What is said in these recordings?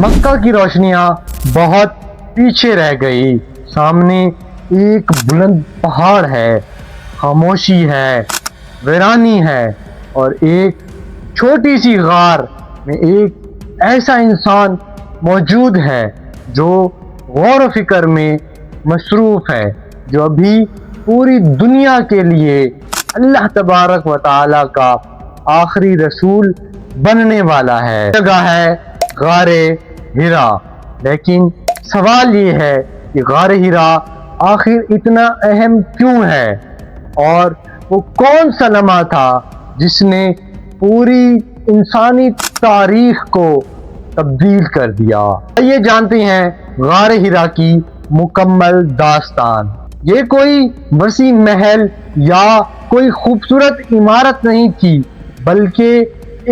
مکہ کی روشنیاں بہت پیچھے رہ گئی، سامنے ایک بلند پہاڑ ہے، خاموشی ہے، ویرانی ہے، اور ایک چھوٹی سی غار میں ایک ایسا انسان موجود ہے جو غور و فکر میں مصروف ہے، جو ابھی پوری دنیا کے لیے اللہ تبارک و تعالی کا آخری رسول بننے والا ہے۔ جگہ ہے غار حرا۔ لیکن سوال یہ ہے کہ غار حرا آخر اتنا اہم کیوں ہے، اور وہ کون سا لمحہ تھا جس نے پوری انسانی تاریخ کو تبدیل کر دیا۔ یہ جانتے ہیں غار حرا کی مکمل داستان۔ یہ کوئی وسیع محل یا کوئی خوبصورت عمارت نہیں تھی، بلکہ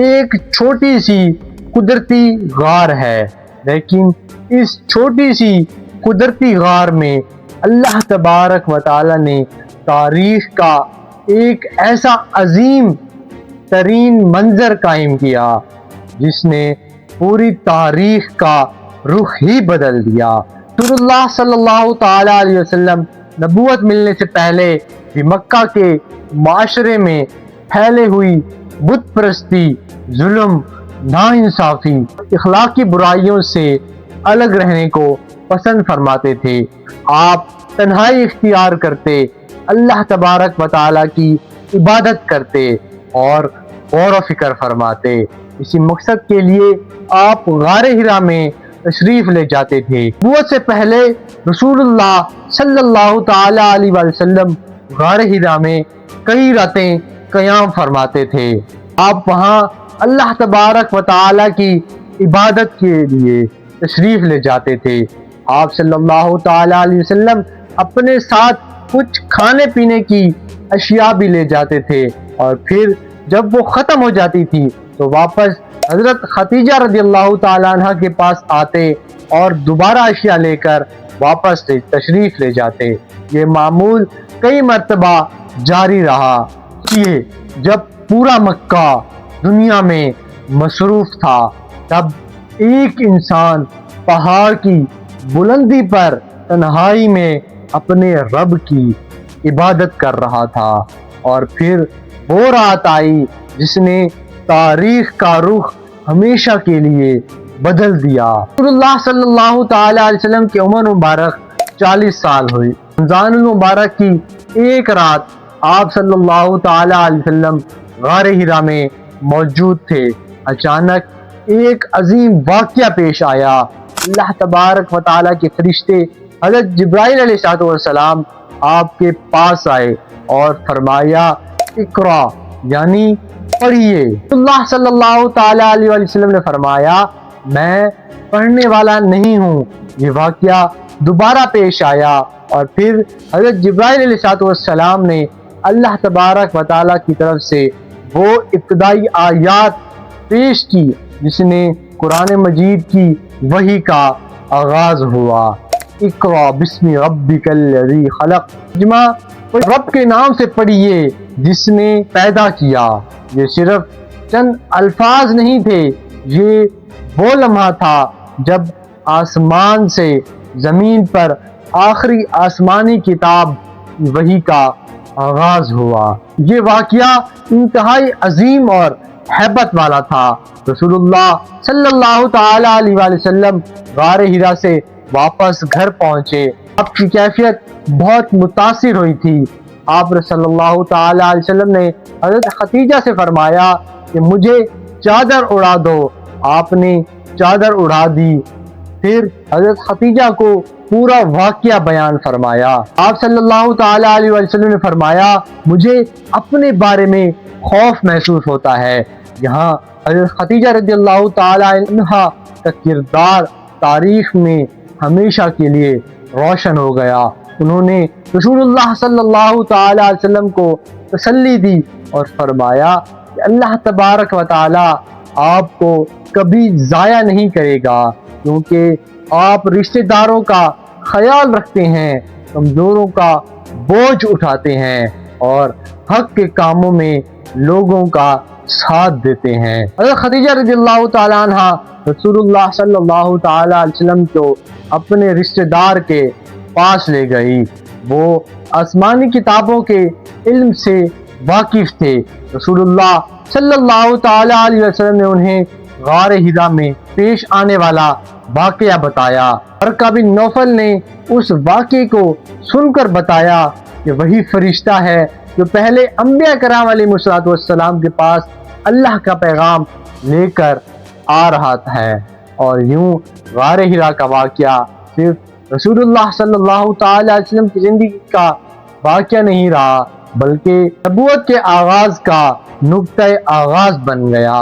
ایک چھوٹی سی قدرتی غار ہے۔ لیکن اس چھوٹی سی قدرتی غار میں اللہ تبارک و تعالی نے تاریخ کا ایک ایسا عظیم ترین منظر قائم کیا جس نے پوری تاریخ کا رخ ہی بدل دیا۔ رسول اللہ صلی اللہ تعالی علیہ وسلم نبوت ملنے سے پہلے بھی مکہ کے معاشرے میں پھیلے ہوئی بت پرستی، ظلم، ناانصافی، اخلاقی برائیوں سے الگ رہنے کو پسند فرماتے تھے۔ آپ تنہائی اختیار کرتے، اللہ تبارک و تعالی کی عبادت کرتے اور غور و فکر فرماتے۔ اسی مقصد کے لیے آپ غار حرا میں تشریف لے جاتے تھے۔ نبوت سے پہلے رسول اللہ صلی اللہ تعالی علیہ وسلم غار حرا میں کئی راتیں قیام فرماتے تھے۔ آپ وہاں اللہ تبارک و تعالی کی عبادت کے لیے تشریف لے جاتے تھے۔ آپ صلی اللہ تعالی علیہ وسلم اپنے ساتھ کچھ کھانے پینے کی اشیاء بھی لے جاتے تھے، اور پھر جب وہ ختم ہو جاتی تھی تو واپس حضرت خدیجہ رضی اللہ تعالیٰ عنہ کے پاس آتے اور دوبارہ اشیاء لے کر واپس تشریف لے جاتے۔ یہ معمول کئی مرتبہ جاری رہا۔ جب پورا مکہ دنیا میں مصروف تھا، تب ایک انسان پہاڑ کی بلندی پر تنہائی میں اپنے رب کی عبادت کر رہا تھا، اور پھر وہ رات آئی جس نے تاریخ کا رخ ہمیشہ کے لیے بدل دیا۔ رسول اللہ صلی اللہ تعالی علیہ وسلم کی عمر مبارک 40 سال ہوئی۔ رمضان المبارک کی ایک رات آپ صلی اللہ تعالی علیہ وسلم غار حرا میں موجود تھے۔ اچانک ایک عظیم واقعہ پیش آیا۔ اللہ تبارک و تعالی کے فرشتے حضرت جبرائیل علیہ السلام آپ کے پاس آئے اور فرمایا اقرا، یعنی پڑھیے۔ اللہ صلی اللہ تعالی علیہ وسلم نے فرمایا میں پڑھنے والا نہیں ہوں۔ یہ واقعہ دوبارہ پیش آیا، اور پھر حضرت جبرائیل علیہ السلام نے اللہ تبارک و تعالی کی طرف سے وہ ابتدائی آیات پیش کی جس نے قرآن مجید کی وحی کا آغاز ہوا۔ اقرا بسم ربک الذی خلق، رب کے نام سے پڑھیے جس نے پیدا کیا۔ یہ صرف چند الفاظ نہیں تھے، یہ وہ لمحہ تھا جب آسمان سے زمین پر آخری آسمانی کتاب وحی کا آغاز ہوا۔ یہ واقعہ انتہائی عظیم اور ہیبت والا تھا۔ رسول اللہ صلی اللہ تعالی علیہ وسلم غار حرا سے واپس گھر پہنچے۔ آپ کی کیفیت بہت متاثر ہوئی تھی۔ آپ صلی اللہ تعالی علیہ وسلم نے حضرت خدیجہ سے فرمایا کہ مجھے چادر اڑا دو۔ آپ نے چادر اڑا دی۔ پھر حضرت خدیجہ کو پورا واقعہ بیان فرمایا۔ آپ صلی اللہ تعالی علیہ وسلم نے فرمایا مجھے اپنے بارے میں خوف محسوس ہوتا ہے۔ یہاں حضرت خدیجہ رضی اللہ تعالی عنہا کا کردار تاریخ میں ہمیشہ کے لیے روشن ہو گیا۔ انہوں نے رسول اللہ صلی اللہ تعالی علیہ وسلم کو تسلی دی اور فرمایا کہ اللہ تبارک و تعالی آپ کو کبھی ضائع نہیں کرے گا، کیونکہ آپ رشتہ داروں کا خیال رکھتے ہیں، کمزوروں کا بوجھ اٹھاتے ہیں اور حق کے کاموں میں لوگوں کا ساتھ دیتے ہیں۔ حضرت خدیجہ رضی اللہ تعالیٰ عنہ رسول اللہ صلی اللہ تعالیٰ علیہ وسلم کو اپنے رشتہ دار کے پاس لے گئی۔ وہ آسمانی کتابوں کے علم سے واقف تھے۔ رسول اللہ صلی اللہ تعالیٰ علیہ وسلم نے انہیں غار حرا میں پیش آنے والا واقعہ بتایا۔ ورقہ بن نوفل نے اس واقعے کو سن کر بتایا کہ وہی فرشتہ ہے جو پہلے انبیاء کرام علیہ السلام کے پاس اللہ کا پیغام لے کر آ رہا ہے۔ اور یوں غار حرا کا واقعہ صرف رسول اللہ صلی اللہ تعالی علیہ وسلم کی زندگی کا واقعہ نہیں رہا، بلکہ نبوت کے آغاز کا نقطۂ آغاز بن گیا۔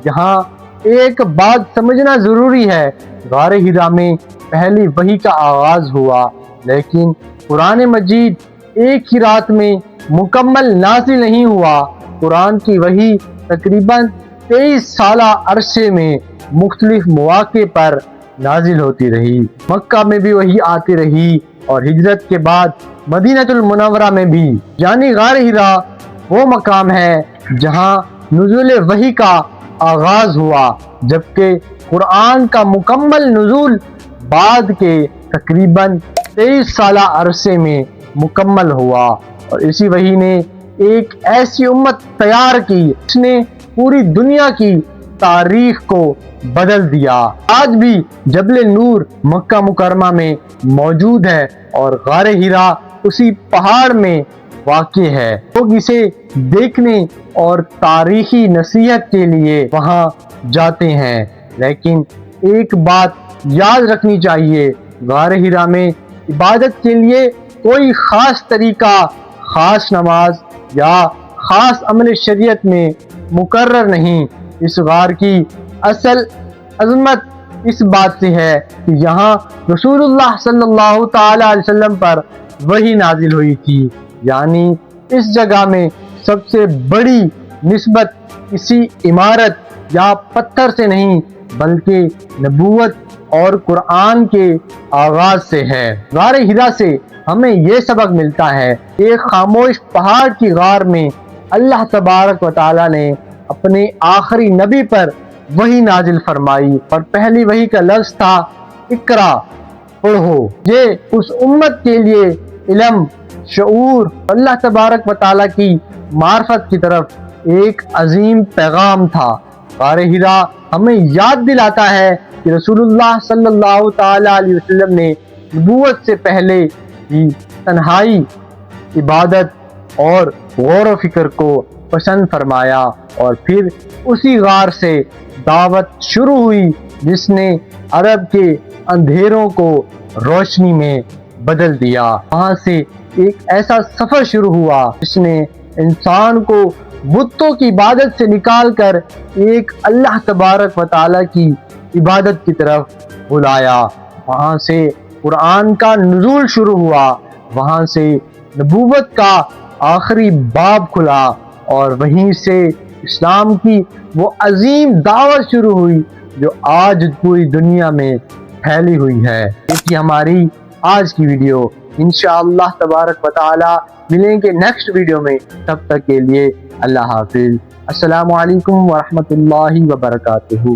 یہاں ایک بات سمجھنا ضروری ہے، غار حرا میں پہلی وحی کا آغاز ہوا، لیکن قرآن مجید ایک ہی رات میں مکمل نازل نہیں ہوا۔ قرآن کی وحی تقریباً 23 سالہ عرصے میں مختلف مواقع پر نازل ہوتی رہی۔ مکہ میں بھی وحی آتی رہی اور ہجرت کے بعد مدینہ المنورہ میں بھی۔ یعنی غار حرا وہ مقام ہے جہاں نزول وحی کا آغاز ہوا، جبکہ قرآن کا مکمل نزول بعد کے تقریباً 23 سالہ عرصے میں مکمل ہوا۔ اور اسی وحی نے ایک ایسی امت تیار کی جس نے پوری دنیا کی تاریخ کو بدل دیا۔ آج بھی جبل نور مکہ مکرمہ میں موجود ہے اور غار حرا اسی پہاڑ میں واقع ہے۔ لوگ اسے دیکھنے اور تاریخی نصیحت کے لیے وہاں جاتے ہیں، لیکن ایک بات یاد رکھنی چاہیے، غار حرا میں عبادت کے لیے کوئی خاص طریقہ، خاص نماز یا خاص عمل شریعت میں مقرر نہیں۔ اس غار کی اصل عظمت اس بات سے ہے کہ یہاں رسول اللہ صلی اللہ تعالی علیہ وسلم پر وحی نازل ہوئی تھی، یعنی اس جگہ میں سب سے بڑی نسبت کسی عمارت یا پتھر سے نہیں بلکہ نبوت اور قرآن کے آغاز سے ہے۔ غار حرا سے ہمیں یہ سبق ملتا ہے، ایک خاموش پہاڑ کی غار میں اللہ تبارک و تعالی نے اپنے آخری نبی پر وحی نازل فرمائی، اور پہلی وحی کا لفظ تھا اقرا، پڑھو۔ یہ اس امت کے لیے علم، شعور، اللہ تبارک و تعالی کی معرفت کی طرف ایک عظیم پیغام تھا۔ غار حرا ہمیں یاد دلاتا ہے کہ رسول اللہ صلی اللہ تعالی علیہ وسلم نے نبوت سے پہلے ہی تنہائی، عبادت اور غور و فکر کو پسند فرمایا، اور پھر اسی غار سے دعوت شروع ہوئی جس نے عرب کے اندھیروں کو روشنی میں بدل دیا۔ وہاں سے ایک ایسا سفر شروع ہوا جس نے انسان کو بتوں کی عبادت سے نکال کر ایک اللہ تبارک و تعالی کی عبادت کی طرف بلایا۔ وہاں سے قرآن کا نزول شروع ہوا، وہاں سے نبوت کا آخری باب کھلا، اور وہیں سے اسلام کی وہ عظیم دعوت شروع ہوئی جو آج پوری دنیا میں پھیلی ہوئی ہے۔ یہ تھی ہماری آج کی ویڈیو۔ انشاءاللہ تبارک و تعالی ملیں گے نیکسٹ ویڈیو میں، تب تک کے لیے اللہ حافظ۔ السلام علیکم ورحمۃ اللہ وبرکاتہ۔